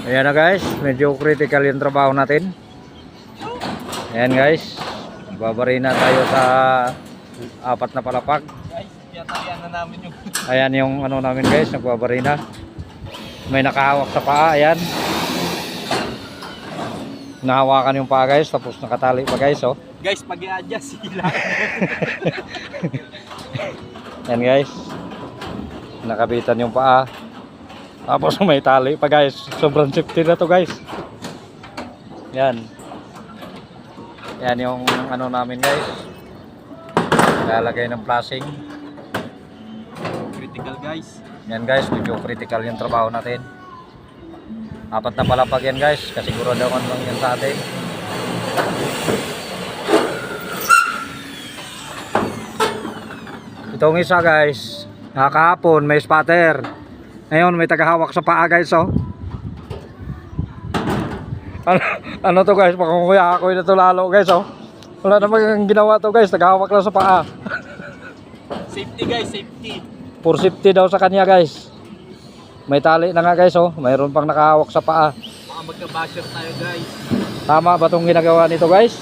Ayan na guys, medyo critical yung trabaho natin. Ayan guys, babarina tayo sa 4 na palapag. Guys, tiyatalian na namin yung Ayan yung ano namin guys, nagbabarina. May nakahawak sa paa, ayan. Nahawakan yung paa guys, tapos nakatali pa guys, oh. guys, pag i-adjust sila. Ayan guys, nakabitan yung paa. Tapos may tali pa guys, sobrang safety na to guys. Yan. Yan yung ano namin guys, lalagay ng flashing. Critical guys. Yan guys, medyo critical yung trabaho natin. 4 na palapag yan guys, kasiguraduhan lang yan sa atin. Itong isa guys, kahapon may spatter. Ngayon may tagahawak sa paa guys, oh. Ano to guys, pakunguya ako na to lalo guys, oh. Wala namang ginawa to guys, tagahawak lang sa paa. Safety guys, safety. For safety daw sa kanya guys. May tali na nga guys, oh. Mayroon pang nakahawak sa paa. Baka magka-basher tayo guys. Tama ba itong ginagawa nito guys?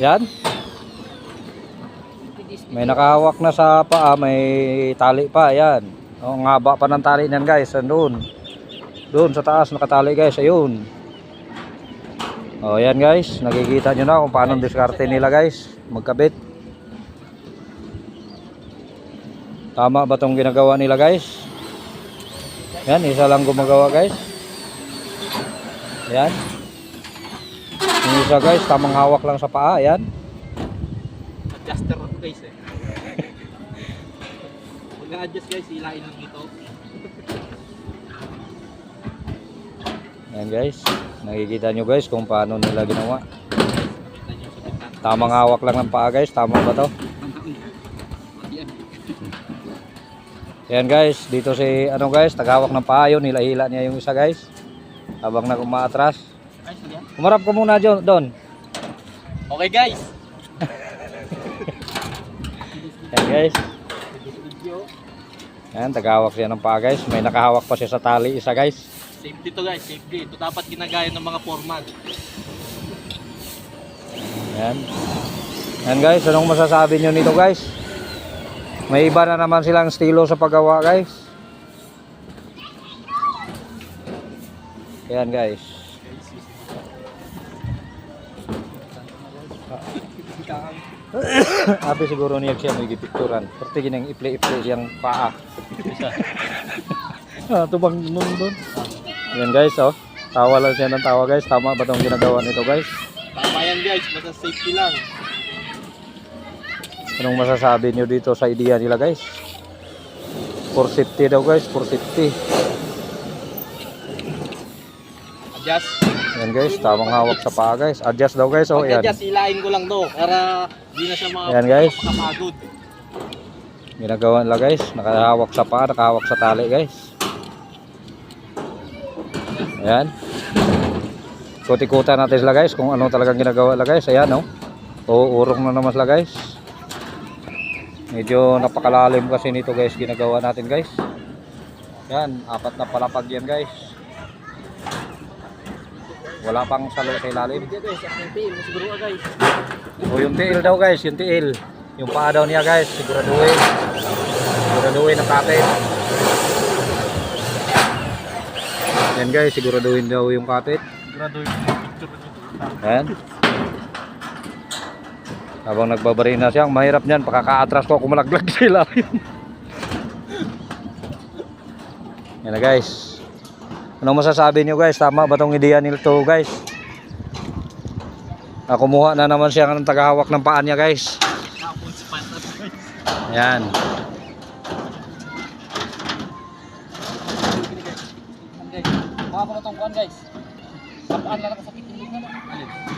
Yan. May nakahawak na sa paa, may tali pa, ayan. O, ang haba pa ng tali niyan guys, doon. Doon sa taas nakatali guys, ayun. O, ayan guys, nakikita nyo na kung paano diskarte nila guys, magkabit. Tama ba itong ginagawa nila guys? Yan, isa lang gumagawa guys. Ayan. Yung isa guys, tamang hawak lang sa paa, ayan. Adjuster ako guys eh. Pag na-adjust guys, hilain lang ito. Ayan guys, nakikita nyo guys kung paano nila ginawa. Tamang hawak lang ng paa guys, tama ba to? Ayan guys, dito si ano guys, tagahawak ng paa yun, hila-hila niya yung isa guys. Habang umaatras. Umarap ko muna doon. Okay guys. Ayan guys. Ayan, tagahawak siya ng paa guys. May nakahawak pa siya sa tali isa guys. Safety to guys, safety. Ito dapat ginagaya ng mga foreman. Ayan. Ayan guys, anong masasabi nyo nito guys? May iba na naman silang estilo sa paggawa guys. Ayan guys. Abi siguro niya siya may gipicturan. Perti ginang iple-iple siyang paa. Tubang nun doon. Ayan guys, oh. Tawa lang siya ng tawa guys. Tama ba itong ginagawa nito guys? Tama yan guys, basta safety lang. Anong masasabi nyo dito sa idea nila guys? For safety daw guys, for safety. Adjust. Ayan guys, tamang hawak sa paa guys. Adjust daw guys, oh. Ayan. Pag-adjust, hilain ko lang to. Para di na siya Ayan, guys. makapagod. Ginagawa nila guys, nakahawak sa paa, nakahawak sa tali guys. Ayan. Kuti-kuta natin sila guys kung ano talagang ginagawa nila guys. Ayan, oh. Uurong na naman sila guys. Medyo napakalalim kasi nito guys ginagawa natin guys. Yan, 4 na palapag yan guys. Wala pang salo sa ilalim. O yung tiil daw guys, yung tiil. Yung paa daw niya guys, siguraduhin. Siguraduhin ang kapit. Yan guys, siguraduhin daw yung kapit. Siguraduhin yung picture nito. Yan. Habang nagbabarina siya, mahirap niyan, pakaka-atras ko kung malaglag sila. Yan na guys. Anong masasabi niyo guys? Tama ba itong ideya nito guys? Kumuha na naman siya ng tagahawak ng paan niya guys. Yan. Mga ko na itong kuhan guys. Kapaan lang ako sa kitin.